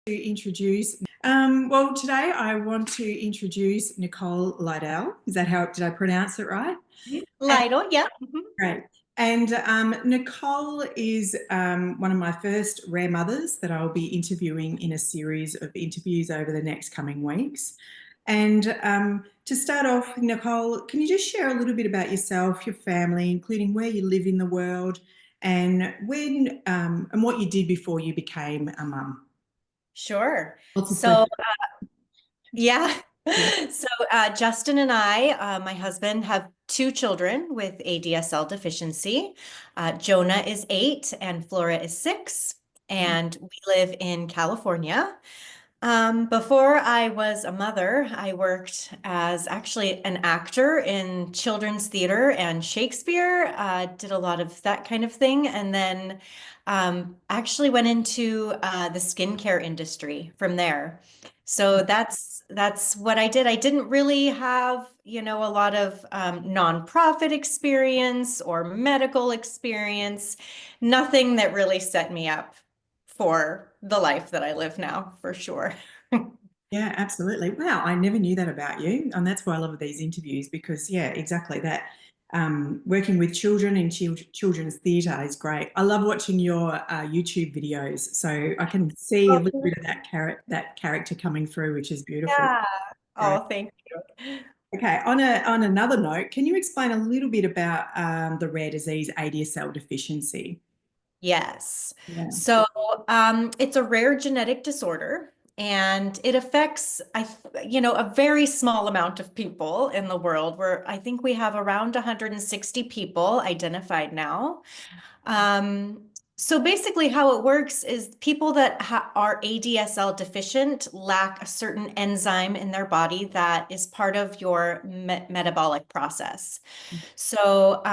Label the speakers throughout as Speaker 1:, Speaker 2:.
Speaker 1: To introduce, well, today I want to introduce Nicole Lydell. Is that how, did I pronounce it right? And,
Speaker 2: Lido, yeah.
Speaker 1: great. And Nicole is one of my first rare mothers that I'll be interviewing in a series of interviews over the next coming weeks. And to start off, Nicole, can you just share a little bit about yourself, your family, including where you live in the world, and when and what you did before you became a mum?
Speaker 2: Sure.
Speaker 1: Lots of
Speaker 2: So,
Speaker 1: questions.
Speaker 2: yeah.
Speaker 1: Yeah.
Speaker 2: So, Justin and I, my husband, have two children with ADSL deficiency. Jonah is 8 and Flora is 6, and we live in California. Before I was a mother, I worked as actually an actor in children's theater and Shakespeare, did a lot of that kind of thing, and then actually went into the skincare industry from there. So that's what I did. I didn't really have, a lot of nonprofit experience or medical experience, nothing that really set me up for the life that I live now, for sure.
Speaker 1: Yeah, absolutely. Wow, I never knew that about you. And that's why I love these interviews because, yeah, exactly that. Working with children in children's theatre is great. I love watching your YouTube videos. So I can see a little bit of that character coming through, which is beautiful.
Speaker 2: Yeah.
Speaker 1: Great.
Speaker 2: Oh, thank you.
Speaker 1: Okay, on another note, can you explain a little bit about the rare disease ADSL deficiency?
Speaker 2: Yes.
Speaker 1: Yeah.
Speaker 2: So, it's a rare genetic disorder and it affects, a very small amount of people in the world where I think we have around 160 people identified now. Um, so basically how it works is people that are ADSL deficient lack a certain enzyme in their body that is part of your metabolic process. So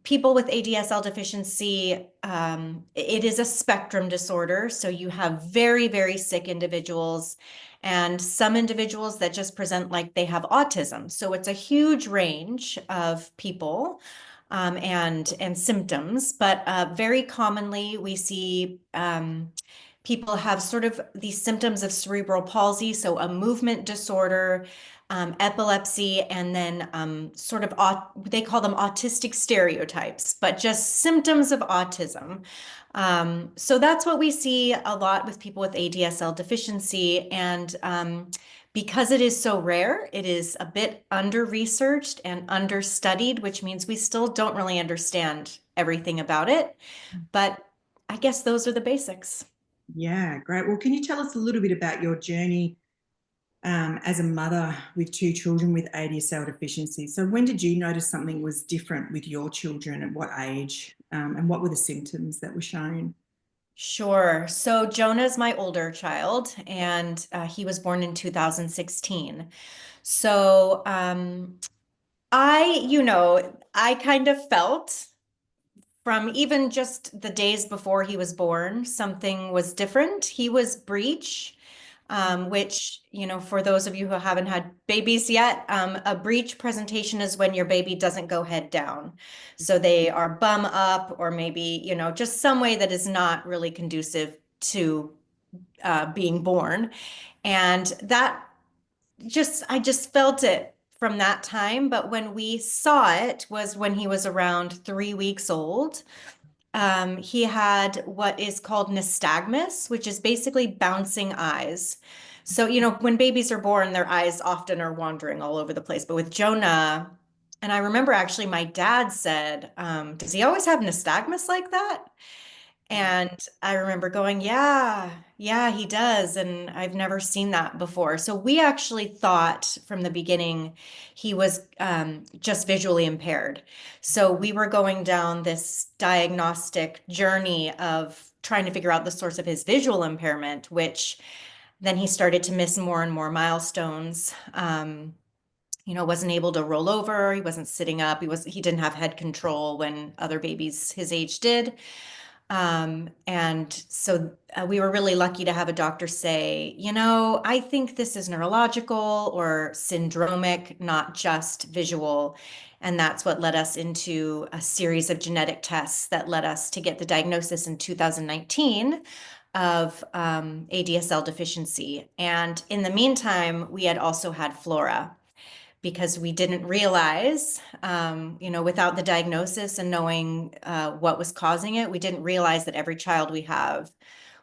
Speaker 2: people with ADSL deficiency, it is a spectrum disorder. So you have very, very sick individuals and some individuals that just present like they have autism. So it's a huge range of people and symptoms, but very commonly we see people have sort of these symptoms of cerebral palsy, so a movement disorder, epilepsy, and then sort of they call them autistic stereotypes, but just symptoms of autism. So that's what we see a lot with people with ADSL deficiency. And because it is so rare, it is a bit under-researched and understudied, which means we still don't really understand everything about it. But I guess those are the basics.
Speaker 1: Yeah, great. Well, can you tell us a little bit about your journey as a mother with two children with ADSL deficiency? So, when did you notice something was different with your children? At what age? And what were the symptoms that were shown?
Speaker 2: Sure. So Jonah's my older child, and he was born in 2016. So I kind of felt from even just the days before he was born, something was different. He was breech, which, for those of you who haven't had babies yet, a breech presentation is when your baby doesn't go head down. So they are bum up, or maybe, just some way that is not really conducive to being born. And I just felt it from that time. But when we saw it was when he was around 3 weeks old. He had what is called nystagmus, which is basically bouncing eyes. So, when babies are born, their eyes often are wandering all over the place. But with Jonah, and I remember actually my dad said, does he always have nystagmus like that? And I remember going, yeah, yeah, he does. And I've never seen that before. So we actually thought from the beginning he was just visually impaired. So we were going down this diagnostic journey of trying to figure out the source of his visual impairment, which then he started to miss more and more milestones. Wasn't able to roll over. He wasn't sitting up. He didn't have head control when other babies his age did. And so we were really lucky to have a doctor say, I think this is neurological or syndromic, not just visual. And that's what led us into a series of genetic tests that led us to get the diagnosis in 2019 of ADSL deficiency. And in the meantime, we had also had Flora because we didn't realize, without the diagnosis and knowing what was causing it, we didn't realize that every child we have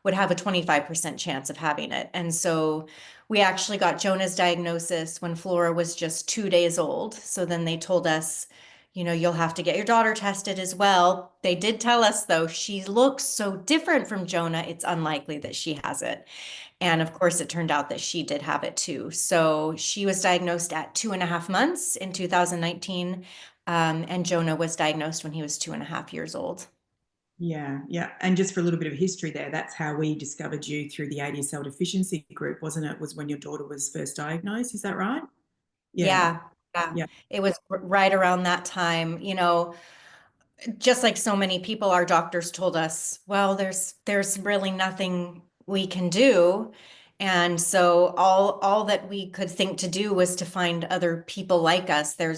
Speaker 2: would have a 25% chance of having it. And so we actually got Jonah's diagnosis when Flora was just 2 days old. So then they told us, you'll have to get your daughter tested as well. They did tell us, though, she looks so different from Jonah, it's unlikely that she has it. And of course, it turned out that she did have it too. So she was diagnosed at 2.5 months in 2019, and Jonah was diagnosed when he was 2.5 years old.
Speaker 1: Yeah, yeah. And just for a little bit of history there, that's how we discovered you through the ADSL deficiency group, wasn't it? Was when your daughter was first diagnosed. Is that right? Yeah,
Speaker 2: Yeah, yeah.
Speaker 1: yeah,
Speaker 2: It was right around that time, just like so many people, our doctors told us, well, there's really nothing we can do. And so all that we could think to do was to find other people like us. There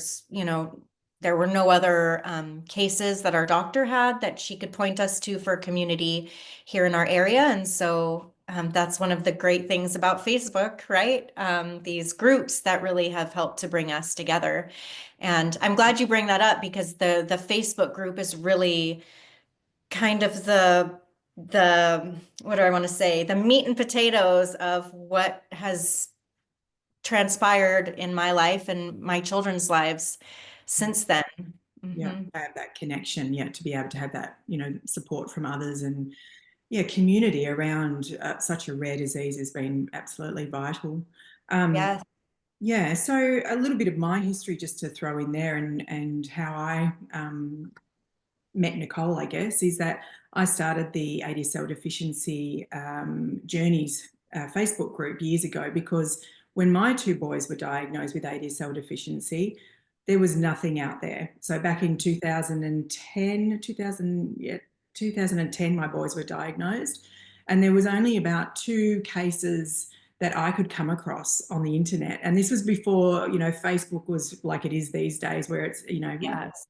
Speaker 2: were no other cases that our doctor had that she could point us to for community here in our area. And so that's one of the great things about Facebook, right? These groups that really have helped to bring us together. And I'm glad you bring that up because the Facebook group is really kind of the what do I want to say? The meat and potatoes of what has transpired in my life and my children's lives since then.
Speaker 1: yeah.
Speaker 2: Hmm.
Speaker 1: Have that connection, yeah, to be able to have that, support from others and yeah, community around such a rare disease has been absolutely vital. Um,
Speaker 2: Yes.
Speaker 1: yeah, so a little bit of my history just to throw in there and how I met Nicole, I guess, is that I started the ADSL deficiency journeys Facebook group years ago because when my two boys were diagnosed with ADSL deficiency, there was nothing out there. So back in 2010, my boys were diagnosed, and there was only about 2 cases that I could come across on the internet. And this was before, Facebook was like it is these days, where it's,
Speaker 2: Yes.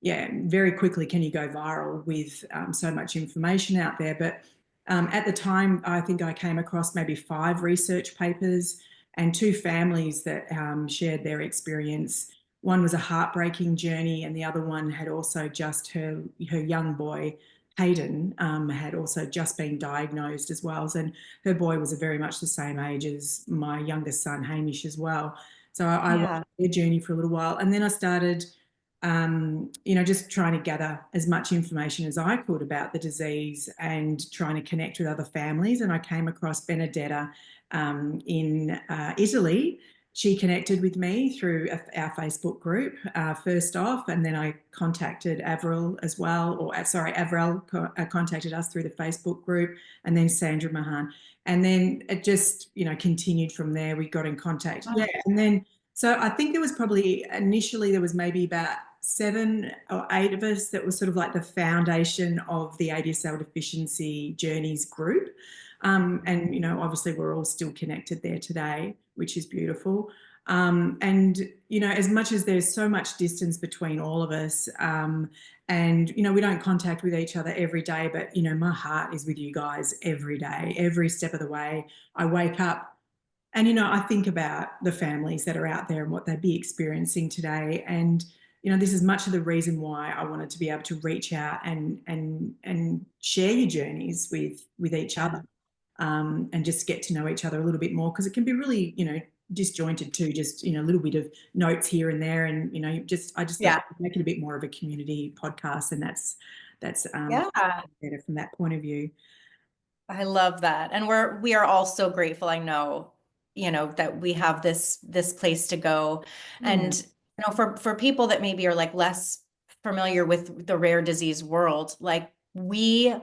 Speaker 1: yeah, very quickly can you go viral with so much information out there. But at the time, I think I came across maybe 5 research papers and 2 families that shared their experience. One was a heartbreaking journey, and the other one had also just her young boy, Hayden, had also just been diagnosed as well. And her boy was very much the same age as my youngest son, Hamish, as well. So I watched
Speaker 2: Yeah.
Speaker 1: their journey for a little while, and then I started just trying to gather as much information as I could about the disease and trying to connect with other families. And I came across Benedetta in Italy. She connected with me through our Facebook group first off, and then I contacted Avril as well, Avril contacted us through the Facebook group, and then Sandra Mahan. And then it just, continued from there. We got in contact. Yeah. And then so I think there was probably initially there was maybe about 7 or 8 of us that was sort of like the foundation of the ADSL deficiency journeys group. And, obviously we're all still connected there today, which is beautiful. And, as much as there's so much distance between all of us, and, we don't contact with each other every day, but, my heart is with you guys every day, every step of the way. I wake up and, I think about the families that are out there and what they'd be experiencing today. And, this is much of the reason why I wanted to be able to reach out and share your journeys with each other, and just get to know each other a little bit more, because it can be really, disjointed too, just, a little bit of notes here and there. And, I just thought
Speaker 2: Yeah.
Speaker 1: I'd make it a bit more of a community podcast, and that's
Speaker 2: Yeah.
Speaker 1: better from that point of view.
Speaker 2: I love that. And we are all so grateful, I know, that we have this place to go.
Speaker 1: Yeah.
Speaker 2: And for people that maybe are like less familiar with the rare disease world, like we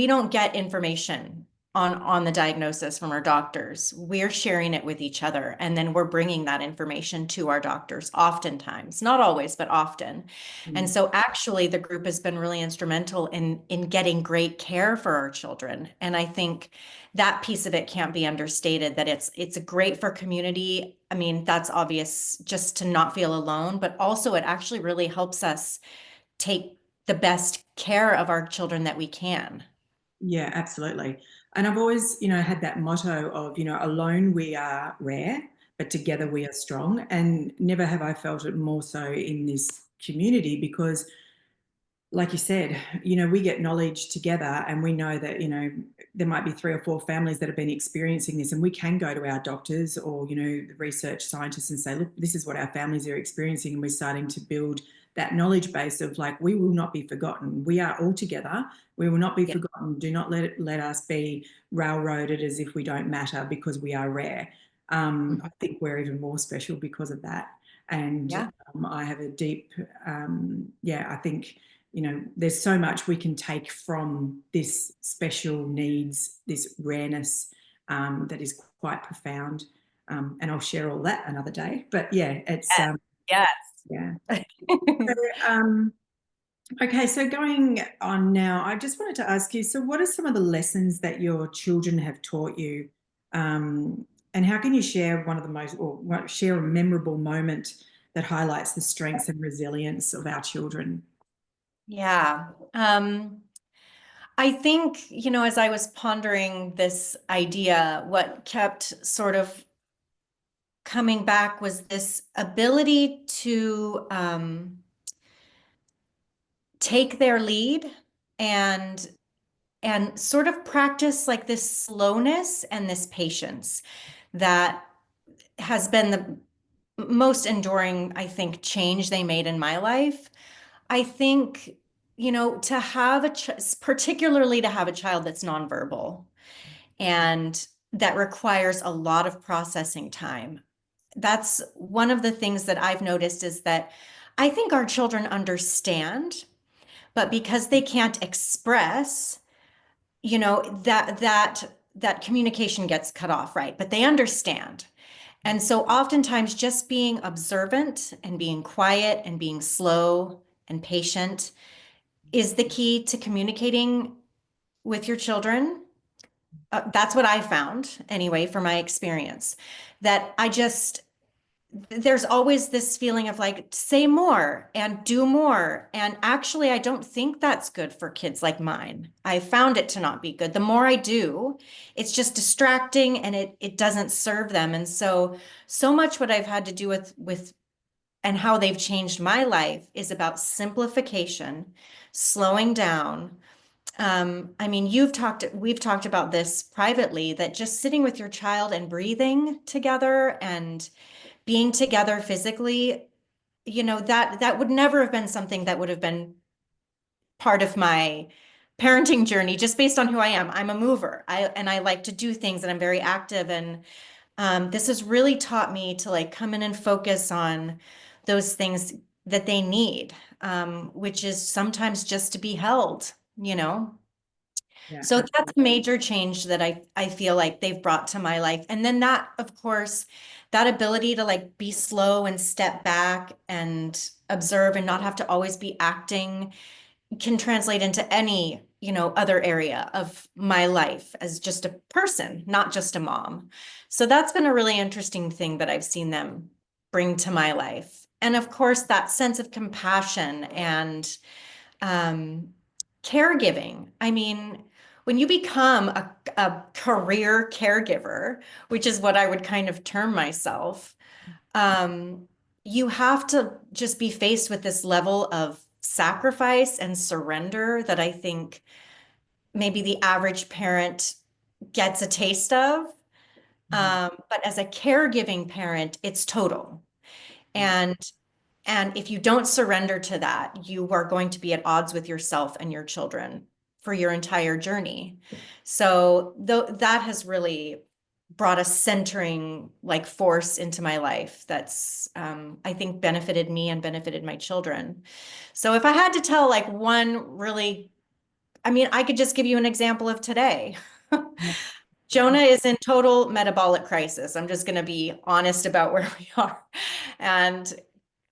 Speaker 2: don't get information on the diagnosis from our doctors. We're sharing it with each other, and then we're bringing that information to our doctors oftentimes, not always, but often. And
Speaker 1: Mm.
Speaker 2: so actually the group has been really instrumental in getting great care for our children. And I think that piece of it can't be understated, that it's great for community. I mean, that's obvious, just to not feel alone, but also it actually really helps us take the best care of our children that we can.
Speaker 1: Yeah, absolutely. And I've always, had that motto of, alone we are rare, but together we are strong. And never have I felt it more so in this community because, like you said, we get knowledge together and we know that, there might be 3 or 4 families that have been experiencing this, and we can go to our doctors or, the research scientists and say, look, this is what our families are experiencing. And we're starting to build that knowledge base of like, we will not be forgotten. We are all together. We will not be
Speaker 2: Yeah.
Speaker 1: forgotten. Do not let us be railroaded as if we don't matter because we are rare. I think we're even more special because of that. And
Speaker 2: Yeah.
Speaker 1: I have a deep, I think, there's so much we can take from this special needs, this rareness that is quite profound. And I'll share all that another day. But yeah, it's,
Speaker 2: Yes.
Speaker 1: yeah.
Speaker 2: Yes.
Speaker 1: So, okay, so going on now, I just wanted to ask you, so what are some of the lessons that your children have taught you? And how can you share one of the most, or share a memorable moment that highlights the strengths and resilience of our children?
Speaker 2: Yeah. I think, as I was pondering this idea, what kept sort of coming back was this ability to take their lead and sort of practice like this slowness and this patience that has been the most enduring, I think, change they made in my life. I think, to have particularly to have a child that's nonverbal and that requires a lot of processing time. That's one of the things that I've noticed is that I think our children understand, but because they can't express, that communication gets cut off, right? But they understand. And so oftentimes just being observant and being quiet and being slow and patient is the key to communicating with your children. That's what I found anyway, from my experience, that there's always this feeling of like, say more and do more. And actually, I don't think that's good for kids like mine. I found it to not be good. The more I do, it's just distracting and it doesn't serve them. And so much what I've had to do with and how they've changed my life is about simplification, slowing down. I mean, we've talked about this privately, that just sitting with your child and breathing together and being together physically, that would never have been something that would have been part of my parenting journey just based on who I am. I'm a mover. I like to do things and I'm very active. And this has really taught me to like come in and focus on those things that they need, which is sometimes just to be held.
Speaker 1: Yeah,
Speaker 2: So that's a
Speaker 1: absolutely.
Speaker 2: major change that I feel like they've brought to my life. And then that, of course, that ability to like be slow and step back and observe and not have to always be acting can translate into any, other area of my life as just a person, not just a mom. So that's been a really interesting thing that I've seen them bring to my life. And of course, that sense of compassion and um, caregiving. I mean, when you become a career caregiver, which is what I would kind of term myself, um, you have to just be faced with this level of sacrifice and surrender that I think maybe the average parent gets a taste of.
Speaker 1: Mhm.
Speaker 2: But as a caregiving parent, it's total.
Speaker 1: Yeah.
Speaker 2: And if you don't surrender to that, you are going to be at odds with yourself and your children for your entire journey. So that has really brought a centering like force into my life that's I think benefited me and benefited my children. So if I had to tell like one really, I mean, I could just give you an example of today.
Speaker 1: Yeah.
Speaker 2: Jonah is in total metabolic crisis. I'm just going to be honest about where we are. And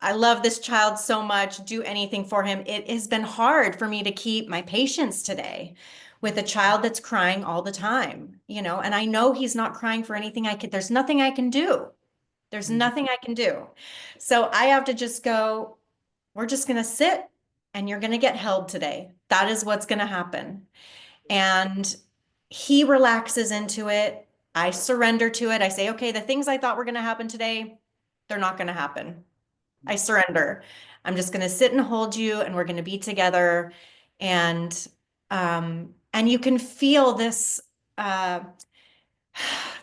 Speaker 2: I love this child so much, do anything for him. It has been hard for me to keep my patience today with a child that's crying all the time, and I know he's not crying for anything there's nothing I can do. There's
Speaker 1: Mhm.
Speaker 2: nothing I can do. So I have to just go, we're just going to sit and you're going to get held today. That is what's going to happen. And he relaxes into it. I surrender to it. I say, okay, the things I thought were going to happen today, they're not going to happen. I surrender. I'm just going to sit and hold you, and we're going to be together. And you can feel this, uh,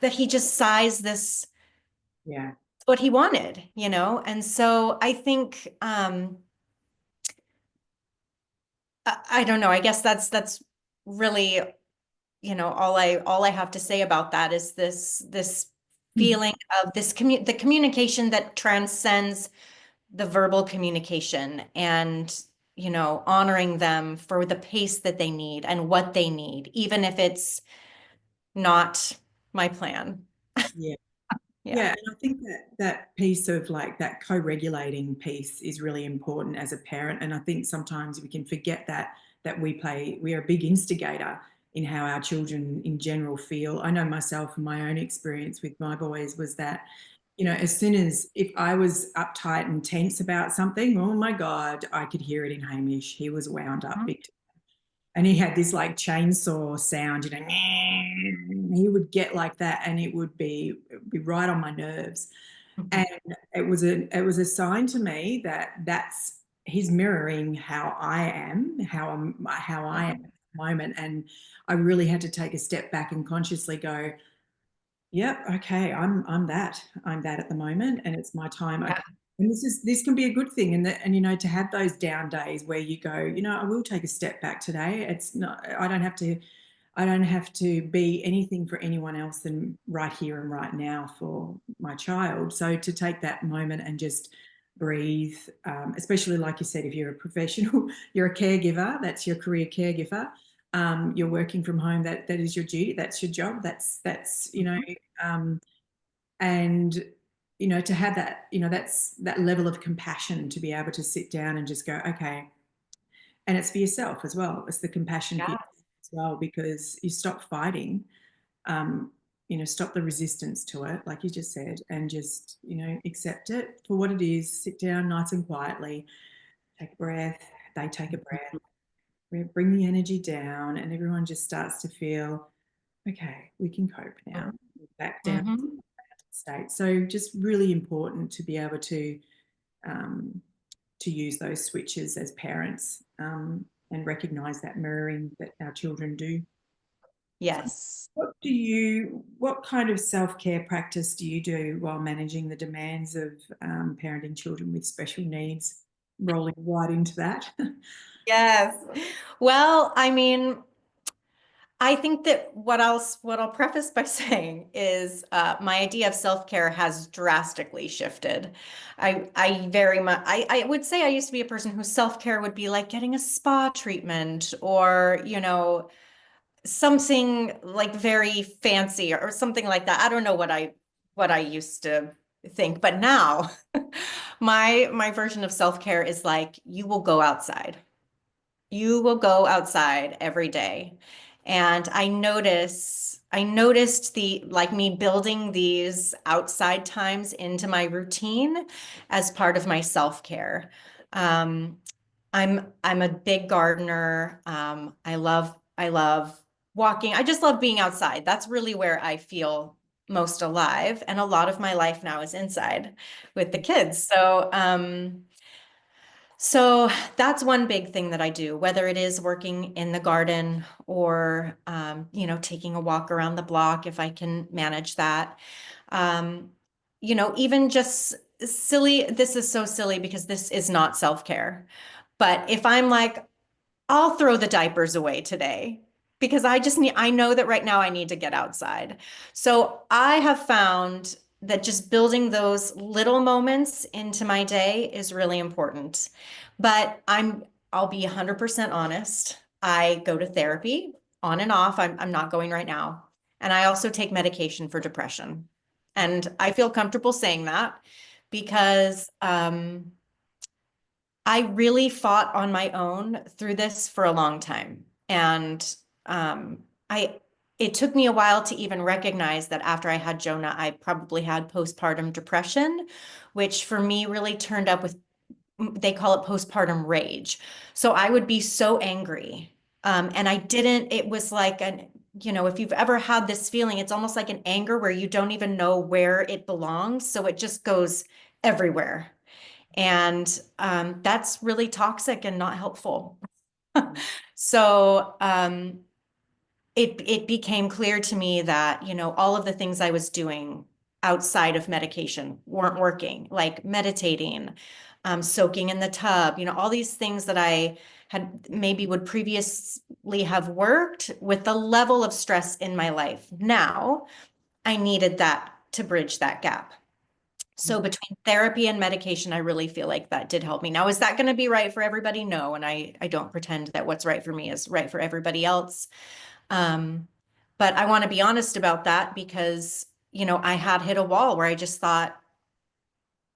Speaker 2: that he just sighs this,
Speaker 1: Yeah.
Speaker 2: what he wanted, you know? And so I think, I don't know, I guess that's really, you know, all I have to say about that is this feeling of the communication that transcends the verbal communication, and, you know, honoring them for the pace that they need and what they need, even if it's not my plan.
Speaker 1: Yeah.
Speaker 2: Yeah.
Speaker 1: Yeah, and I think that that piece of like that co-regulating piece is really important as a parent. And I think sometimes we can forget that we are a big instigator in how our children in general feel. I know myself and my own experience with my boys was that, as soon as if I was uptight and tense about something, oh my God, I could hear it in Hamish. He was wound up
Speaker 2: Mhm.
Speaker 1: big, and he had this like chainsaw sound, he would get like that, and it would be right on my nerves.
Speaker 2: Mhm.
Speaker 1: And it was a sign to me that that's he's mirroring how I am, how I am at
Speaker 2: Mhm.
Speaker 1: the moment. And I really had to take a step back and consciously go, yep, okay, I'm that at the moment, and it's my time. Okay.
Speaker 2: Yeah.
Speaker 1: And this can be a good thing, and to have those down days where you go, I will take a step back today. It's not I don't have to be anything for anyone else than right here and right now for my child. So to take that moment and just breathe, especially like you said, if you're a professional, you're a caregiver, that's your career caregiver. You're working from home, that is your duty, that's your job,
Speaker 2: Mhm.
Speaker 1: um, and to have that, that's that level of compassion to be able to sit down and just go, okay, and it's for yourself as well. It's the compassion for
Speaker 2: Yeah.
Speaker 1: yourself as well, because you stop fighting, um, stop the resistance to it, like you just said, and just, accept it for what it is. Sit down nice and quietly, take a breath. They take a breath, we bring the energy down, and everyone just starts to feel, okay, we can cope now. We're back down to
Speaker 2: Mhm.
Speaker 1: the state. So just really important to be able um, to use those switches as parents, and recognize that mirroring that our children do. So
Speaker 2: Yes.
Speaker 1: what kind of self-care practice do you do while managing the demands of parenting children with special needs, rolling right into that?
Speaker 2: Yes. Well, I mean, I think that what I'll preface by saying is, my idea of self-care has drastically shifted. I very much I would say I used to be a person whose self-care would be like getting a spa treatment, or, something like very fancy, or something like that. I don't know what I used to think, but now my version of self-care is like, you will go outside. You will go outside every day. And I noticed the, like, me building these outside times into my routine as part of my self-care. Um, I'm a big gardener. I love walking. I just love being outside. That's really where I feel most alive. And a lot of my life now is inside with the kids. So that's one big thing that I do, whether it is working in the garden, or, taking a walk around the block if I can manage that. Um, even just silly, this is so silly because this is not self-care. But if I'm like, I'll throw the diapers away today because I know that right now I need to get outside. So I have found that just building those little moments into my day is really important. But I'll be 100% honest. I go to therapy on and off. I'm not going right now. And I also take medication for depression. And I feel comfortable saying that because, I really fought on my own through this for a long time. And, um, I it took me a while to even recognize that after I had Jonah, I probably had postpartum depression, which for me really turned up with, they call it postpartum rage. So I would be so angry And it was like if you've ever had this feeling, it's almost like an anger where you don't even know where it belongs. So it just goes everywhere. And that's really toxic and not helpful. So it became clear to me that, all of the things I was doing outside of medication weren't working, like meditating, soaking in the tub, all these things that I had maybe would previously have worked with the level of stress in my life. Now I needed that to bridge that gap. So between therapy and medication, I really feel like that did help me. Now, is that going to be right for everybody? No. And I don't pretend that what's right for me is right for everybody else. Um, but I want to be honest about that because, I had hit a wall where I just thought,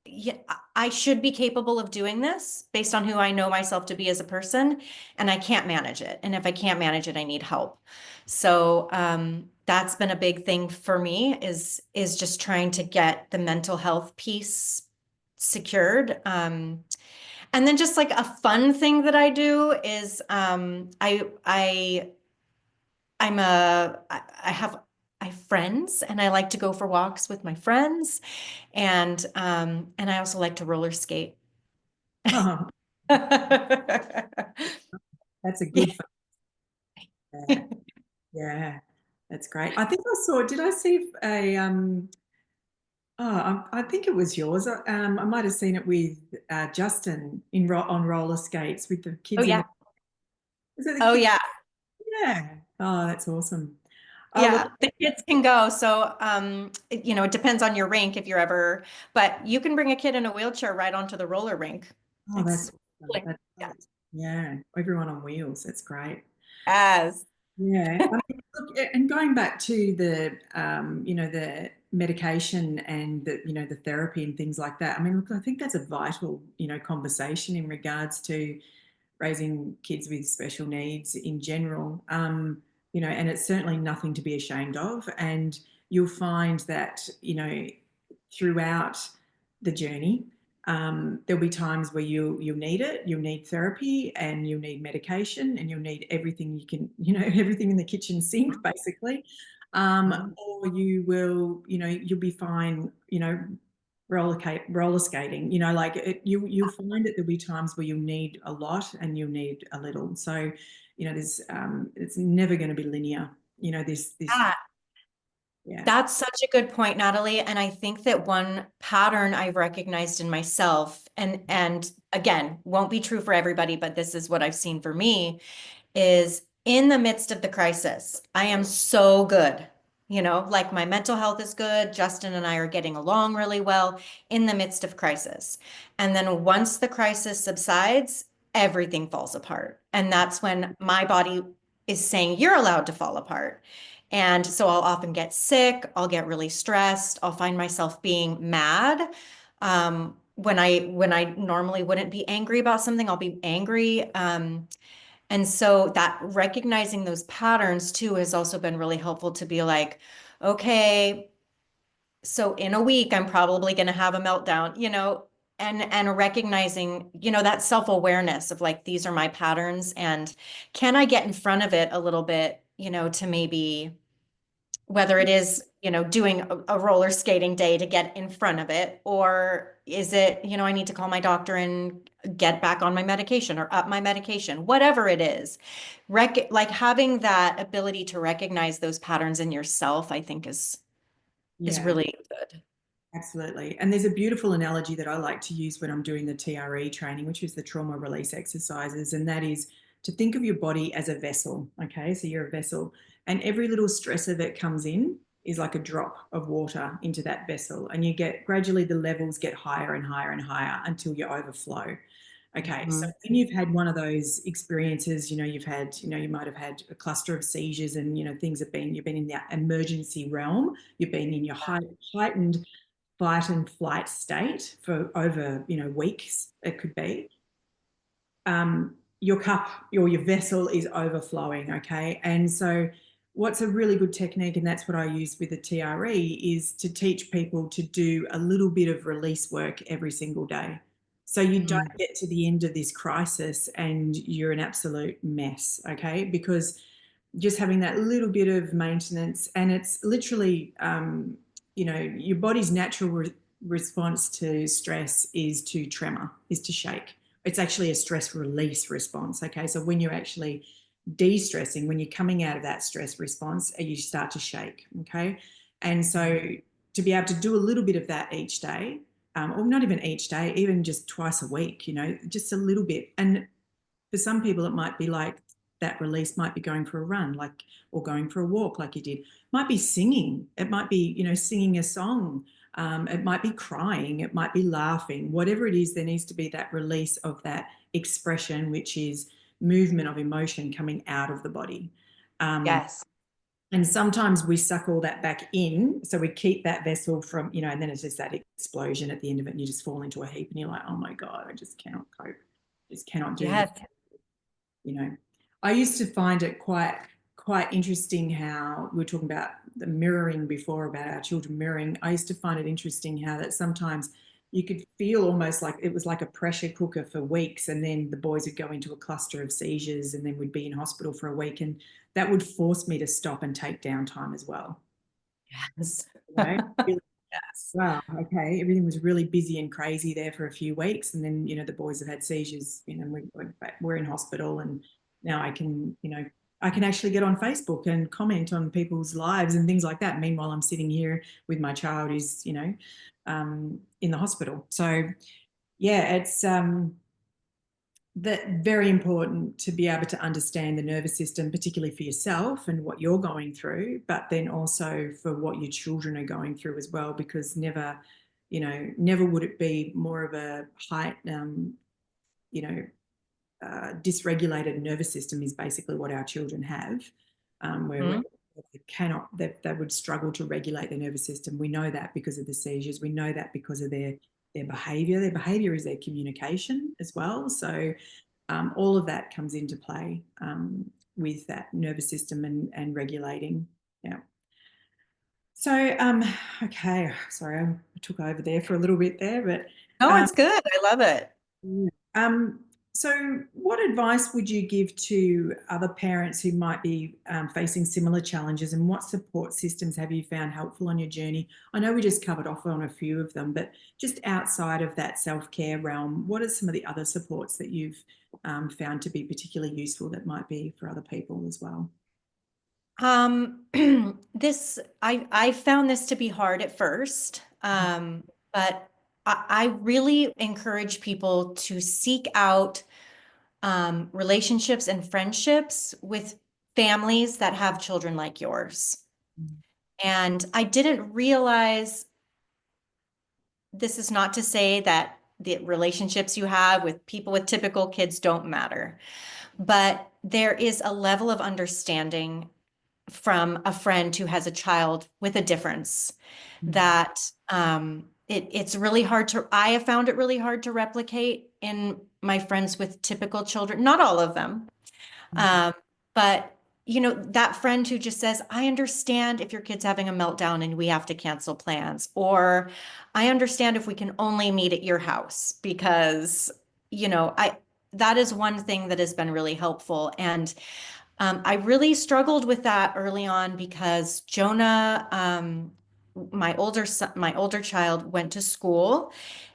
Speaker 2: yeah, I should be capable of doing this based on who I know myself to be as a person, and I can't manage it. And if I can't manage it, I need help. So that's been a big thing for me is just trying to get the mental health piece secured. And then just like a fun thing that I do is I have friends and I like to go for walks with my friends and I also like to roller skate.
Speaker 1: Oh, that's a
Speaker 2: Yeah.
Speaker 1: good fun. Yeah, that's great. I think I saw, did I see a, I think it was yours. I might have seen it with Justin on roller skates with the
Speaker 2: Oh
Speaker 1: kids in
Speaker 2: yeah.
Speaker 1: the, was it the
Speaker 2: Oh
Speaker 1: kids?
Speaker 2: yeah.
Speaker 1: Yeah. Oh, that's awesome. Oh,
Speaker 2: Yeah.
Speaker 1: look,
Speaker 2: The kids can go. So it depends on your rink if you're ever, but you can bring a kid in a wheelchair right onto the roller rink.
Speaker 1: oh, that's
Speaker 2: It's
Speaker 1: awesome.
Speaker 2: like,
Speaker 1: That's
Speaker 2: yeah.
Speaker 1: great. Yeah, everyone on wheels. That's great.
Speaker 2: As
Speaker 1: Yeah, I mean, look, and going back to the, the medication and the, the therapy and things like that. I mean, look, I think that's a vital, conversation in regards to raising kids with special needs in general. And it's certainly nothing to be ashamed of. And you'll find that, throughout the journey, there'll be times where you'll need it, you'll need therapy, and you'll need medication, and you'll need everything you can, everything in the kitchen sink, basically.
Speaker 2: Mhm.
Speaker 1: Or you will, you'll be fine, roller skating, like you'll find that there'll be times where you'll need a lot and you'll need a little. So, there's it's never going to be linear. This
Speaker 2: Yeah.
Speaker 1: yeah.
Speaker 2: That's such a good point, Natalie. And I think that one pattern I've recognized in myself, and again, won't be true for everybody, but this is what I've seen for me, is in the midst of the crisis, I am so good. Like my mental health is good. Justin and I are getting along really well in the midst of crisis. And then once the crisis subsides, everything falls apart. And that's when my body is saying, you're allowed to fall apart. And so I'll often get sick, I'll get really stressed, I'll find myself being mad. When I normally wouldn't be angry about something, I'll be angry. And so that recognizing those patterns too has also been really helpful to be like, okay, so in a week I'm probably going to have a meltdown, and recognizing, that self-awareness of like these are my patterns and can I get in front of it a little bit, to maybe whether it is, doing a roller skating day to get in front of it, or is it, I need to call my doctor and get back on my medication or up my medication, whatever it is. Like having that ability to recognize those patterns in yourself, I think is
Speaker 1: Yeah.
Speaker 2: really good.
Speaker 1: Absolutely. And there's a beautiful analogy that I like to use when I'm doing the TRE training, which is the trauma release exercises. And that is to think of your body as a vessel. Okay. So you're a vessel, and every little stressor that comes in is like a drop of water into that vessel. And you get gradually the levels get higher and higher and higher until you overflow. Okay. So
Speaker 2: Mhm.
Speaker 1: when you've had one of those experiences, you've had, you might have had a cluster of seizures and, you've been in the emergency realm, you've been in your heightened fight and flight state for over, weeks, it could be, your cup or your vessel is overflowing. Okay. And so, what's a really good technique, and that's what I use with the TRE, is to teach people to do a little bit of release work every single day. So you don't
Speaker 2: Mm.
Speaker 1: get to the end of this crisis and you're an absolute mess, okay? Because just having that little bit of maintenance, and it's literally, your body's natural response to stress is to tremor, is to shake. It's actually a stress release response, okay? So when you're actually de-stressing, when you're coming out of that stress response, you start to shake, okay? And so to be able to do a little bit of that each day, or not even each day, even just twice a week, just a little bit. And for some people, it might be like that release might be going for a run, like, or going for a walk, like you did. It might be singing. It might be, singing a song. It might be crying. It might be laughing. Whatever it is, there needs to be that release of that expression, which is movement of emotion coming out of the body.
Speaker 2: Yes.
Speaker 1: And sometimes we suck all that back in. So we keep that vessel from, and then it's just that explosion at the end of it. And you just fall into a heap and you're like, oh my God, I just cannot cope. Just cannot do this.
Speaker 2: Yes.
Speaker 1: I used to find it quite interesting how we were talking about the mirroring before, about our children mirroring. I used to find it interesting how that sometimes you could feel almost like it was like a pressure cooker for weeks, and then the boys would go into a cluster of seizures and then we'd be in hospital for a week, and that would force me to stop and take downtime as well.
Speaker 2: Yes.
Speaker 1: Really,
Speaker 2: Yes.
Speaker 1: wow, okay, everything was really busy and crazy there for a few weeks, and then the boys have had seizures, we're in hospital, and now I can actually get on Facebook and comment on people's lives and things like that. Meanwhile, I'm sitting here with my child who's in the hospital. So yeah, it's that very important to be able to understand the nervous system, particularly for yourself and what you're going through, but then also for what your children are going through as well, because never would it be more of a height, you know, dysregulated nervous system is basically what our children have, where
Speaker 2: Mhm.
Speaker 1: they would struggle to regulate their nervous system. We know that because of the seizures. We know that because of their behavior. Their behavior is their communication as well. So all of that comes into play with that nervous system and regulating. Yeah. So, okay, sorry, I took over there for a little bit there, but
Speaker 2: No,
Speaker 1: um,
Speaker 2: it's good. I love it.
Speaker 1: um, so what advice would you give to other parents who might be facing similar challenges, and what support systems have you found helpful on your journey? I know we just covered off on a few of them, but just outside of that self-care realm, what are some of the other supports that you've found to be particularly useful that might be for other people as well?
Speaker 2: Um, I found this to be hard at first, but I really encourage people to seek out relationships and friendships with families that have children like yours. And I didn't realize, this is not to say that the relationships you have with people with typical kids don't matter, but there is a level of understanding from a friend who has a child with a difference that it's really hard to, I have found it really hard to replicate in my friends with typical children, not all of them. Um, but that friend who just says, I understand if your kid's having a meltdown and we have to cancel plans, or I understand if we can only meet at your house because, that is one thing that has been really helpful. And I really struggled with that early on because Jonah, my older child, went to school,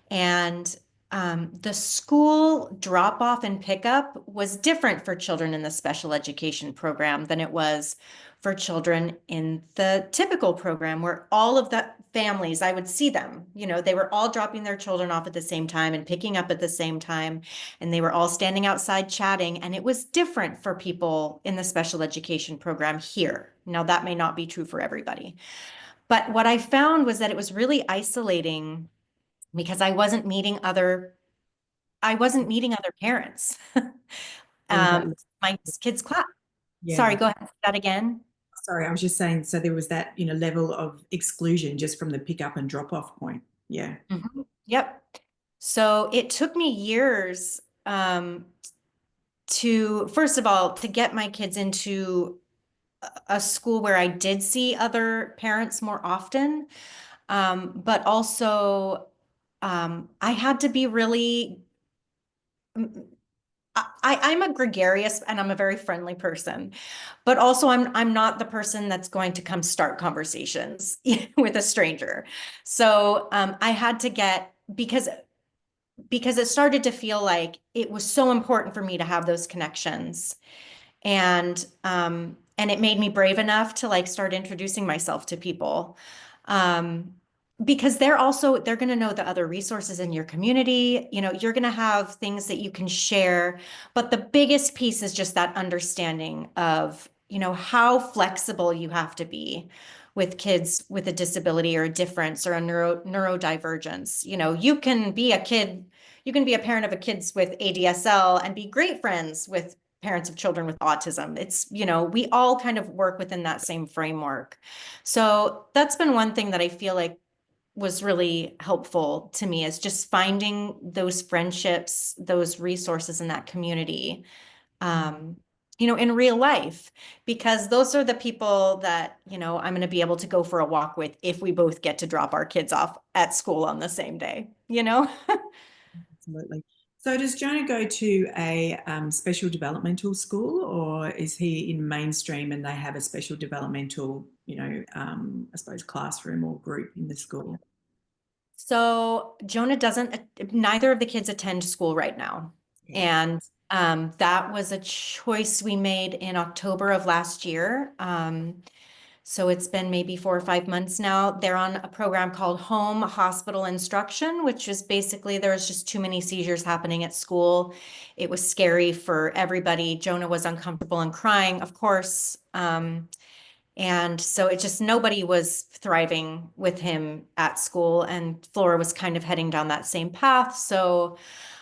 Speaker 2: and the school drop off and pickup was different for children in the special education program than it was for children in the typical program, where all of the families, I would see them, they were all dropping their children off at the same time and picking up at the same time. And they were all standing outside chatting. And it was different for people in the special education program here. Now, that may not be true for everybody. But what I found was that it was really isolating because I wasn't meeting other parents.
Speaker 1: There was that,
Speaker 2: My kids' class. Sorry,
Speaker 1: yeah.
Speaker 2: go ahead. Say that again.
Speaker 1: Sorry, I was just saying, so there was that, level of exclusion just from the pick up and drop off point. Yeah.
Speaker 2: Yep. So it took me years to, first of all, to get my kids into a school where I did see other parents more often. But also, I had to be really I'm a gregarious and I'm a very friendly person, but also I'm not the person that's going to come start conversations with a stranger. So I had to get because it started to feel like it was so important for me to have those connections. And it made me brave enough to like start introducing myself to people. Um, because they're going to know the other resources in your community. You know, you're going to have things that you can share, but the biggest piece is just that understanding of, you know, how flexible you have to be with kids with a disability or a difference or a neurodivergence. You know, you can be a parent of a kids with ADSL and be great friends with parents of children with autism. It's, you know, we all kind of work within that same framework. So that's been one thing that I feel like was really helpful to me, is just finding those friendships, those resources in that community, um, you know, in real life, because those are the people that, you know, I'm going to be able to go for a walk with if we both get to drop our kids off at school on the same day, you know?
Speaker 1: Absolutely. So does Jonah go to a special developmental school, or is he in mainstream and they have a special developmental, I suppose, classroom or group in the school?
Speaker 2: So Jonah neither of the kids attend school right now.
Speaker 1: Yeah.
Speaker 2: And that was a choice we made in October of last year. So it's been maybe 4 or 5 months now. They're on a program called Home Hospital Instruction, which is basically there was just too many seizures happening at school. It was scary for everybody. Jonah was uncomfortable and crying, of course. And so it just nobody was thriving with him at school, and Flora was kind of heading down that same path. So,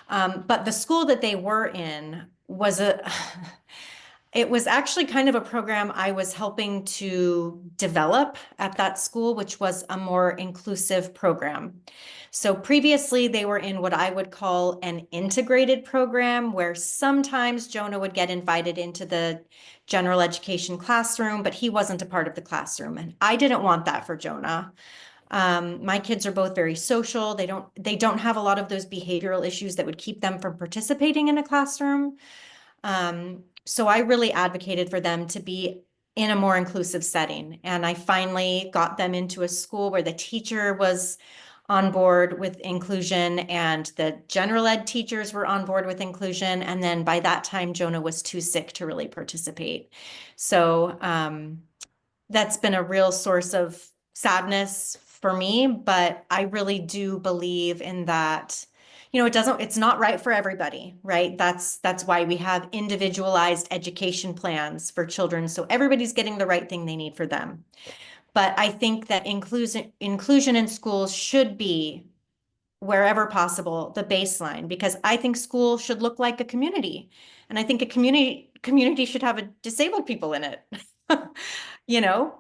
Speaker 2: but the school that they were in was it was actually kind of a program I was helping to develop at that school, which was a more inclusive program. So previously they were in what I would call an integrated program, where sometimes Jonah would get invited into the general education classroom, but he wasn't a part of the classroom. And I didn't want that for Jonah. My kids are both very social. They don't have a lot of those behavioral issues that would keep them from participating in a classroom. So I really advocated for them to be in a more inclusive setting. And I finally got them into a school where the teacher was on board with inclusion and the general ed teachers were on board with inclusion. And then by that time, Jonah was too sick to really participate. So that's been a real source of sadness for me, but I really do believe in that. You know, it's not right for everybody, right? That's why we have individualized education plans for children, so everybody's getting the right thing they need for them. But I think that inclusion in schools should be, wherever possible, the baseline, because I think school should look like a community, and I think a community should have disabled people in it. You know?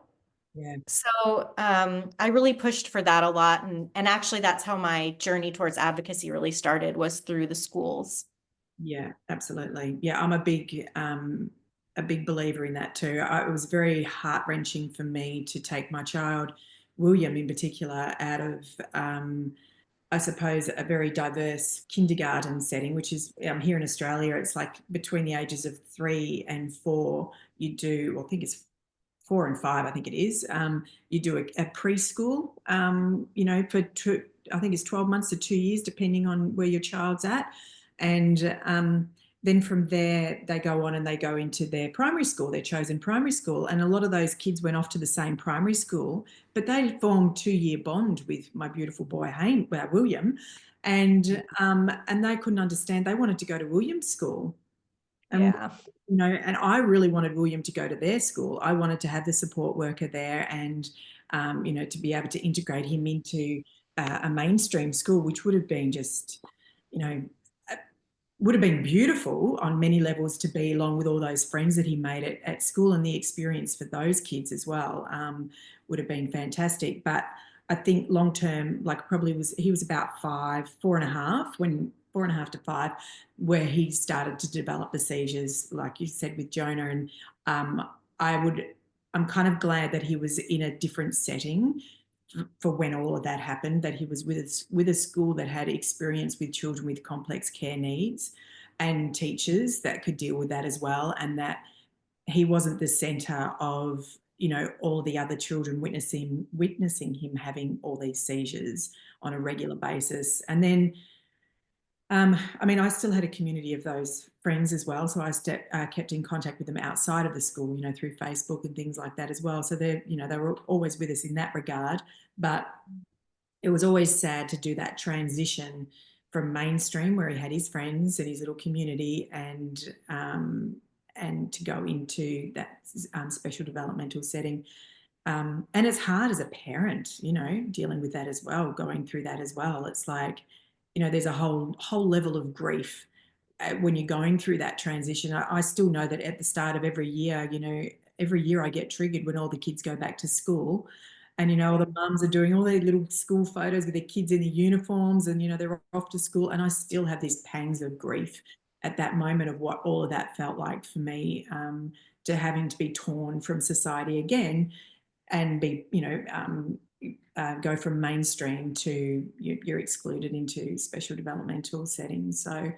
Speaker 1: Yeah.
Speaker 2: So I really pushed for that a lot. And actually that's how my journey towards advocacy really started, was through the schools.
Speaker 1: Yeah, absolutely. Yeah, I'm a big believer in that too. It was very heart-wrenching for me to take my child, William in particular, out of I suppose, a very diverse kindergarten setting, which is here in Australia. It's like between the ages of 3 and 4, you do, well, I think it's 4 and 5, I think it is. You do a preschool, for I think it's 12 months to 2 years, depending on where your child's at. And then from there, they go on and they go into their primary school, their chosen primary school. And a lot of those kids went off to the same primary school, but they formed 2-year bond with my beautiful boy, William. And they couldn't understand. They wanted to go to William's school. And
Speaker 2: Yeah.
Speaker 1: and I really wanted William to go to their school. I wanted to have the support worker there, and to be able to integrate him into a mainstream school, which would have been just, you know, would have been beautiful on many levels to be along with all those friends that he made at school, and the experience for those kids as well would have been fantastic. But I think long term, like he was about 4.5, when 4.5 to 5, where he started to develop the seizures, like you said with Jonah. And um, I'm kind of glad that he was in a different setting for when all of that happened, that he was with a school that had experience with children with complex care needs. and teachers that could deal with that as well, and that he wasn't the center of, you know, all the other children witnessing him having all these seizures on a regular basis. And then I mean, I still had a community of those friends as well, so I kept in contact with them outside of the school, you know, through Facebook and things like that as well. So they, you know, they were always with us in that regard. But it was always sad to do that transition from mainstream, where he had his friends and his little community, and to go into that special developmental setting. And it's hard as a parent, you know, dealing with that as well, going through that as well. It's like, you know, there's a whole level of grief when you're going through that transition. I still know that at the start of every year, you know, every year I get triggered when all the kids go back to school. And, you know, all the mums are doing all their little school photos with their kids in the uniforms, and, you know, they're off to school. And I still have these pangs of grief at that moment of what all of that felt like for me, to having to be torn from society again and be, you know, go from mainstream to you're excluded into special developmental settings. So,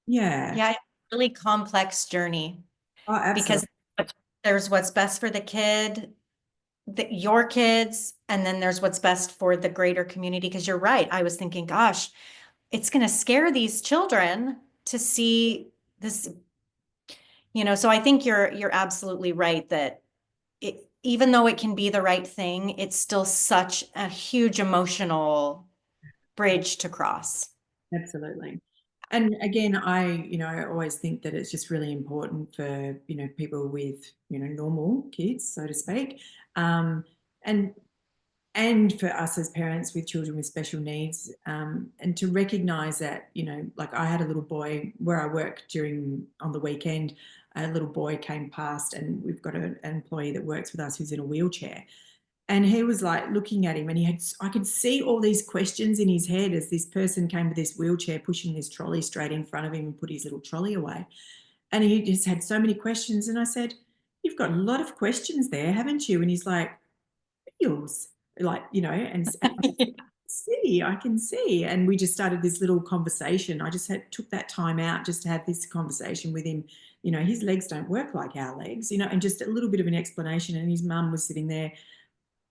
Speaker 1: yeah.
Speaker 2: Yeah, really complex journey,
Speaker 1: Oh, absolutely.
Speaker 2: because there's what's best for the kid, your kids, and then there's what's best for the greater community. Because you're right. I was thinking, gosh, it's going to scare these children to see this, you know. So I think you're absolutely right that even though it can be the right thing, it's still such a huge emotional bridge to cross.
Speaker 1: Absolutely. And again, I always think that it's just really important for, you know, people with, you know, normal kids, so to speak, um, and and for us as parents with children with special needs, and to recognise that, you know, like I had a little boy where I work on the weekend. A little boy came past, and we've got an employee that works with us who's in a wheelchair, and he was like looking at him, and I could see all these questions in his head as this person came with this wheelchair, pushing this trolley straight in front of him and put his little trolley away. And he just had so many questions. And I said, "You've got a lot of questions there, haven't you?" And he's like, "Wheels," like, you know, and I can see. And we just started this little conversation. I just took that time out just to have this conversation with him. You know, his legs don't work like our legs, you know, and just a little bit of an explanation. And his mum was sitting there,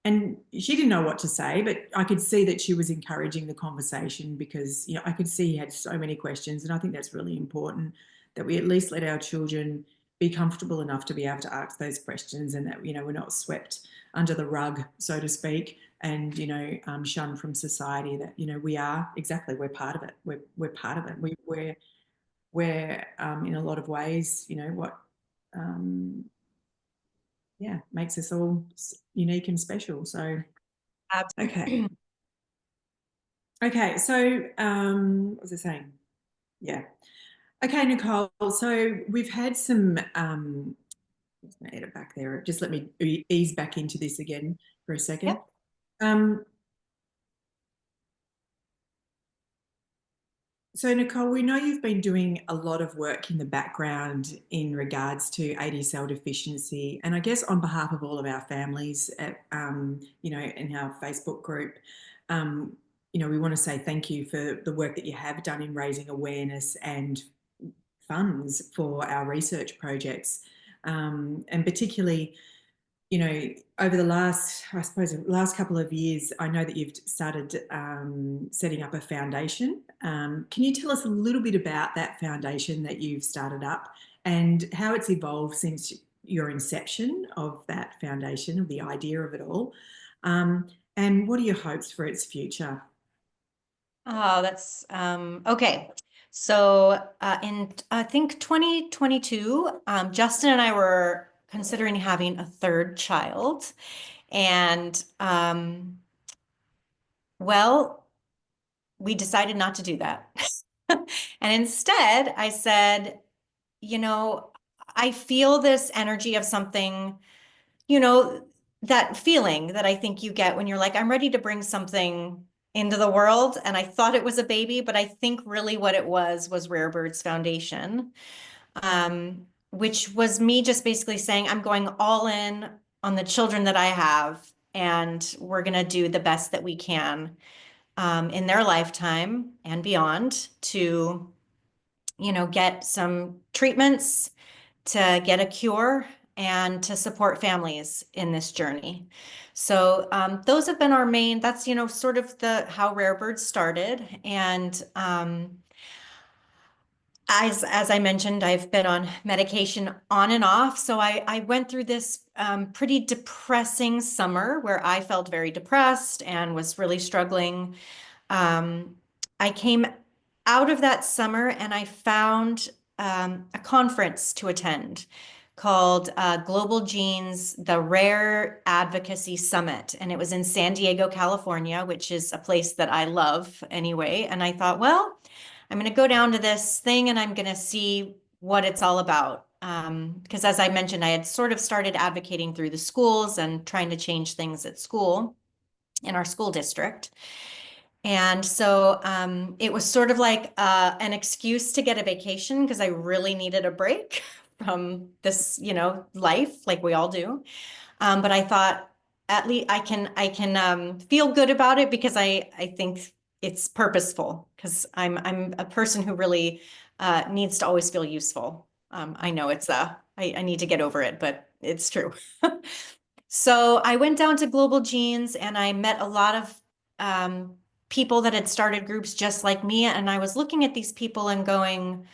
Speaker 1: and she didn't know what to say, but I could see that she was encouraging the conversation, because, you know, I could see he had so many questions. And I think that's really important, that we at least let our children be comfortable enough to be able to ask those questions, and that, you know, we're not swept under the rug, so to speak, and, you know, shunned from society. That, you know, we're part of it. We're part of it. We're in a lot of ways, you know, what yeah, makes us all unique and special. So, okay.
Speaker 2: Absolutely.
Speaker 1: Okay. So, what was I saying? Yeah. Okay, Nicole. So we've had some, I'm just going to edit back there. Just let me ease back into this again for a second.
Speaker 2: Yep.
Speaker 1: Um, So, Nicole, we know you've been doing a lot of work in the background in regards to ADSL deficiency, and I guess on behalf of all of our families at, you know, in our Facebook group, you know, we want to say thank you for the work that you have done in raising awareness and funds for our research projects, and particularly, you know, over the last, I suppose, last couple of years, I know that you've started setting up a foundation. Can you tell us a little bit about that foundation that you've started up and how it's evolved since your inception of that foundation, of the idea of it all? And what are your hopes for its future?
Speaker 2: Oh, that's okay. So in I think 2022, Justin and I were considering having a third child. And well, we decided not to do that. And instead, I said, you know, I feel this energy of something, you know, that feeling that I think you get when you're like, I'm ready to bring something into the world. And I thought it was a baby, but I think really what it was Rare Birds Foundation, which was me just basically saying, I'm going all in on the children that I have, and we're going to do the best that we can in their lifetime and beyond to, get some treatments, to get a cure, and to support families in this journey. So those have been our main, that's, sort of how Rare Birds started. And as I mentioned, I've been on medication on and off. So I went through this pretty depressing summer where I felt very depressed and was really struggling. I came out of that summer and I found a conference to attend called Global Genes, the Rare Advocacy Summit. And it was in San Diego, California, which is a place that I love anyway. And I thought, well, I'm going to go down to this thing and I'm going to see what it's all about. Because as I mentioned, I had sort of started advocating through the schools and trying to change things at school in our school district. And so it was sort of like an excuse to get a vacation because I really needed a break from this, life like we all do. But I thought at least I can feel good about it because I think it's purposeful because I'm a person who really needs to always feel useful. I know I need to get over it, but it's true. So I went down to Global Genes and I met a lot of people that had started groups just like me. And I was looking at these people and going,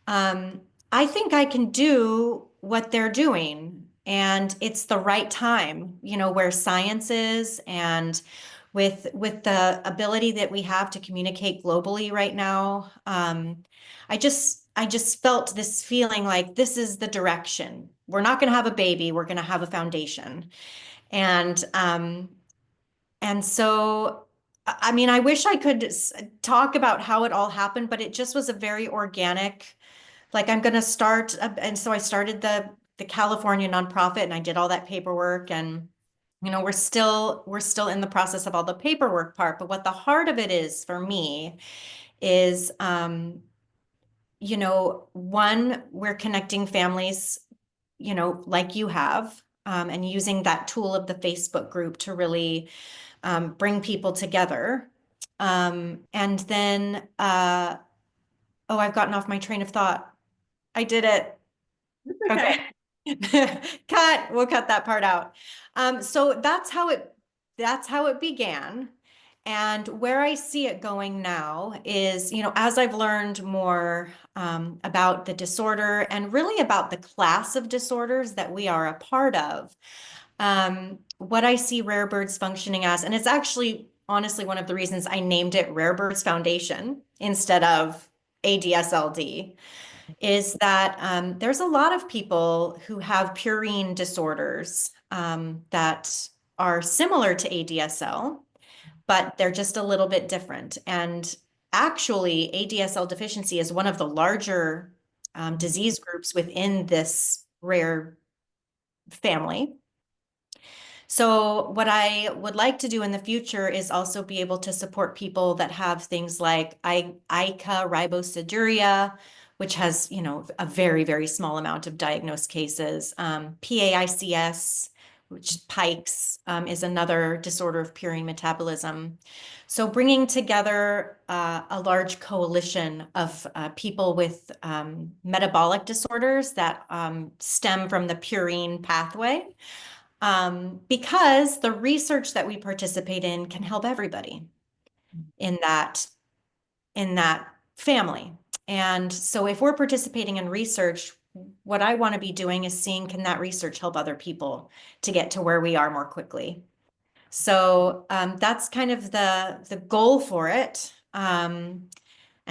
Speaker 2: I think I can do what they're doing. And it's the right time, where science is and with the ability that we have to communicate globally right now. I just felt this feeling like this is the direction. We're not going to have a baby, we're going to have a foundation. And so, I mean, I wish I could talk about how it all happened, but it just was a very organic, like I'm going to start. And so I started the California nonprofit and I did all that paperwork and, we're still in the process of all the paperwork part. But what the heart of it is for me is, one, we're connecting families, like you have, and using that tool of the Facebook group to really bring people together. And then, oh, I've gotten off my train of thought. I did it.
Speaker 1: Okay.
Speaker 2: Cut. We'll cut that part out. So that's how it began. And where I see it going now is, as I've learned more about the disorder and really about the class of disorders that we are a part of, what I see Rare Birds functioning as, and it's actually honestly one of the reasons I named it Rare Birds Foundation instead of ADSLD, is that there's a lot of people who have purine disorders that are similar to ADSL, but they're just a little bit different. And actually, ADSL deficiency is one of the larger disease groups within this rare family. So what I would like to do in the future is also be able to support people that have things like ICA ribosiduria, which has, a very, very small amount of diagnosed cases, PAICS, which Pikes is another disorder of purine metabolism. So bringing together a large coalition of people with metabolic disorders that stem from the purine pathway. Because the research that we participate in can help everybody in that family. And so if we're participating in research, what I want to be doing is seeing, can that research help other people to get to where we are more quickly? So that's kind of the goal for it. And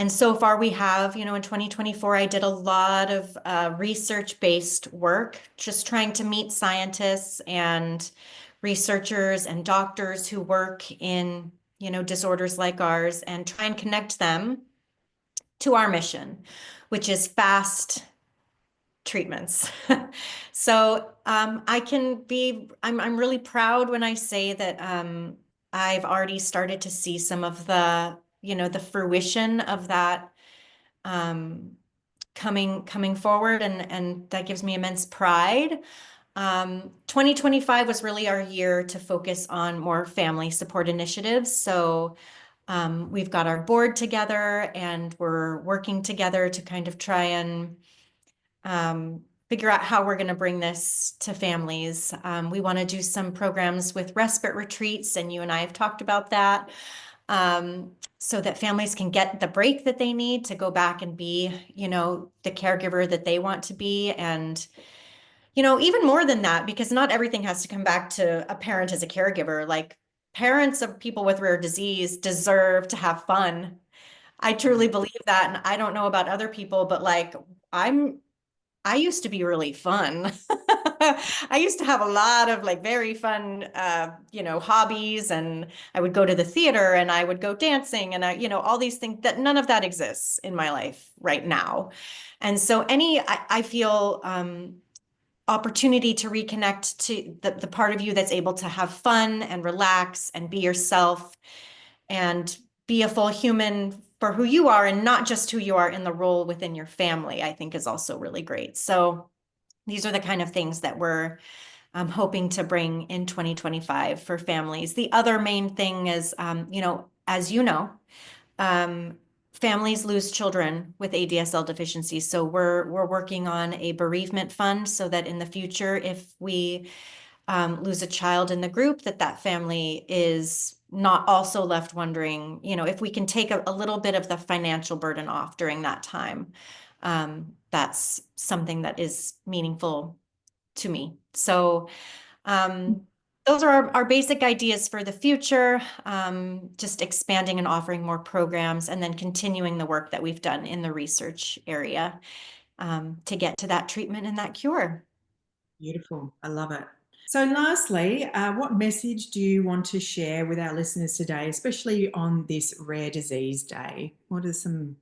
Speaker 2: so far we have, in 2024, I did a lot of research-based work, just trying to meet scientists and researchers and doctors who work in, disorders like ours and try and connect them to our mission, which is fast treatments. So I'm really proud when I say that I've already started to see some of the fruition of that coming forward, and that gives me immense pride. 2025 was really our year to focus on more family support initiatives. So We've got our board together and we're working together to kind of try and figure out how we're going to bring this to families. We want to do some programs with respite retreats, and you and I have talked about that, so that families can get the break that they need to go back and be, the caregiver that they want to be. And, even more than that, because not everything has to come back to a parent as a caregiver. Like, parents of people with rare disease deserve to have fun. I truly believe that. And I don't know about other people, but like, I used to be really fun. I used to have a lot of like very fun, hobbies, and I would go to the theater and I would go dancing and all these things that none of that exists in my life right now. And so I feel, opportunity to reconnect to the part of you that's able to have fun and relax and be yourself and be a full human for who you are and not just who you are in the role within your family, I think is also really great. So these are the kind of things that we're hoping to bring in 2025 for families. The other main thing is, as you know, families lose children with ADSL deficiency. So we're working on a bereavement fund so that in the future, if we lose a child in the group, that family is not also left wondering, if we can take a little bit of the financial burden off during that time. That's something that is meaningful to me. So those are our basic ideas for the future, just expanding and offering more programs and then continuing the work that we've done in the research area to get to that treatment and that cure.
Speaker 1: Beautiful. I love it. So, lastly, what message do you want to share with our listeners today, especially on this Rare Disease Day? What are some?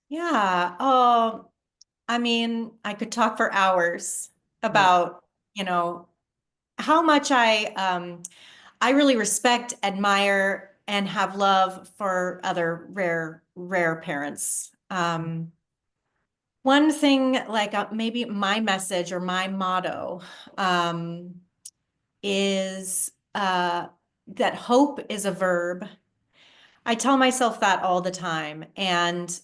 Speaker 2: Yeah. Oh, I mean, I could talk for hours about, how much I really respect, admire, and have love for other rare parents. One thing, like maybe my message or my motto, is that hope is a verb. I tell myself that all the time. And,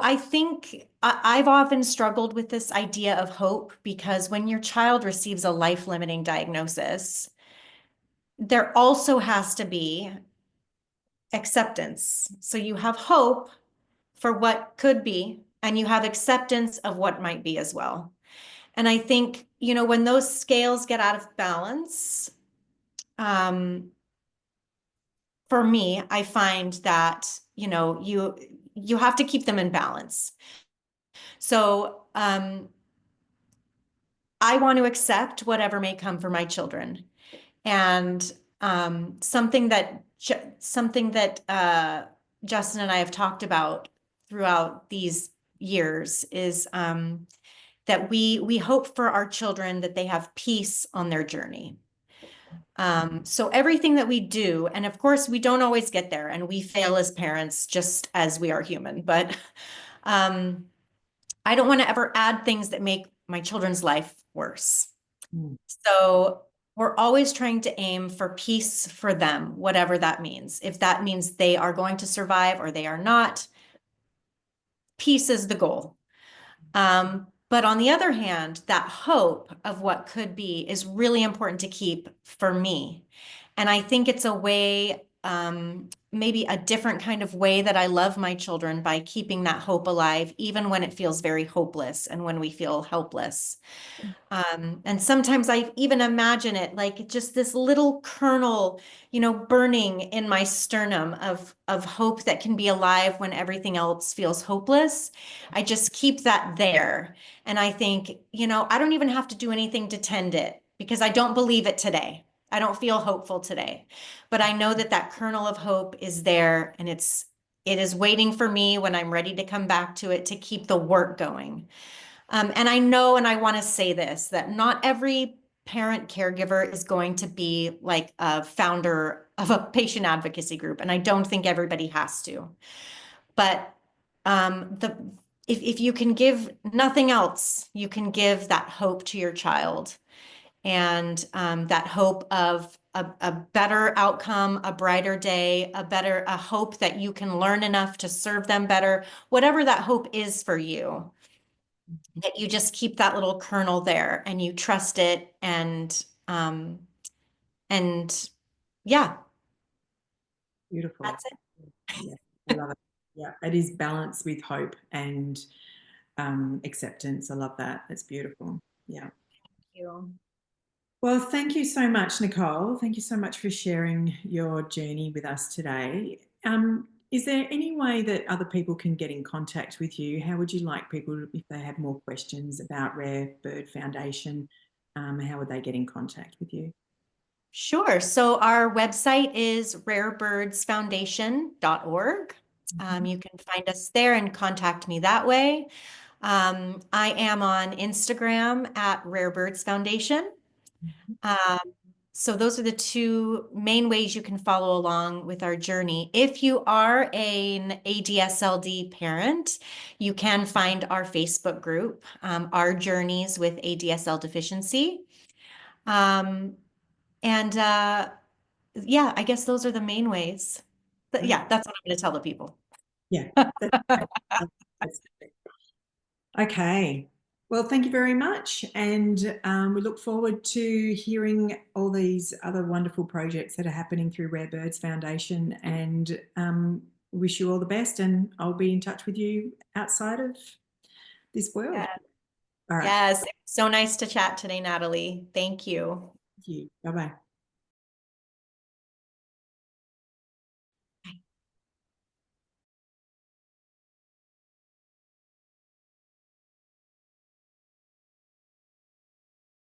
Speaker 2: I think I've often struggled with this idea of hope because when your child receives a life-limiting diagnosis, there also has to be acceptance. So you have hope for what could be, and you have acceptance of what might be as well. And I think, when those scales get out of balance, for me, I find that, you have to keep them in balance. So I want to accept whatever may come for my children. And something that Justin and I have talked about throughout these years is that we hope for our children that they have peace on their journey. So everything that we do, and of course we don't always get there, and we fail as parents just as we are human, but I don't want to ever add things that make my children's life worse. So we're always trying to aim for peace for them, whatever that means. If that means they are going to survive or they are not, peace is the goal. But on the other hand, that hope of what could be is really important to keep for me. And I think it's a way, maybe a different kind of way that I love my children by keeping that hope alive, even when it feels very hopeless and when we feel helpless. And sometimes I even imagine it like just this little kernel, burning in my sternum of hope that can be alive when everything else feels hopeless. I just keep that there. And I think, I don't even have to do anything to tend it because I don't believe it today. I don't feel hopeful today, but I know that kernel of hope is there and it is waiting for me when I'm ready to come back to it to keep the work going. And I know, and I want to say this, that not every parent caregiver is going to be like a founder of a patient advocacy group. And I don't think everybody has to. But if you can give nothing else, you can give that hope to your child. and that hope of a better outcome, a brighter day, a hope that you can learn enough to serve them better, whatever that hope is for you, that you just keep that little kernel there and you trust it, and yeah,
Speaker 1: Beautiful.
Speaker 2: that's it.
Speaker 1: Yeah, I love it. Yeah, it is balance with hope and acceptance. I love that. That's beautiful. Yeah.
Speaker 2: Thank you.
Speaker 1: Well, thank you so much, Nicole. Thank you so much for sharing your journey with us today. Is there any way that other people can get in contact with you? How would you like people, if they have more questions about Rare Bird Foundation, how would they get in contact with you?
Speaker 2: Sure. So our website is rarebirdsfoundation.org. You can find us there and contact me that way. I am on Instagram at Rare Birds Foundation. Um, so those are the two main ways you can follow along with our journey. If you are an ADSLD parent, you can find our Facebook group, Our Journeys with ADSL Deficiency. And yeah, I guess those are the main ways. But yeah, that's what I'm going to tell the people.
Speaker 1: Yeah. That's okay. Well, thank you very much. And we look forward to hearing all these other wonderful projects that are happening through Rare Birds Foundation, and wish you all the best. And I'll be in touch with you outside of this world.
Speaker 2: Yeah.
Speaker 1: All right.
Speaker 2: Yes. So nice to chat today, Natalie. Thank you.
Speaker 1: Thank you. Bye-bye.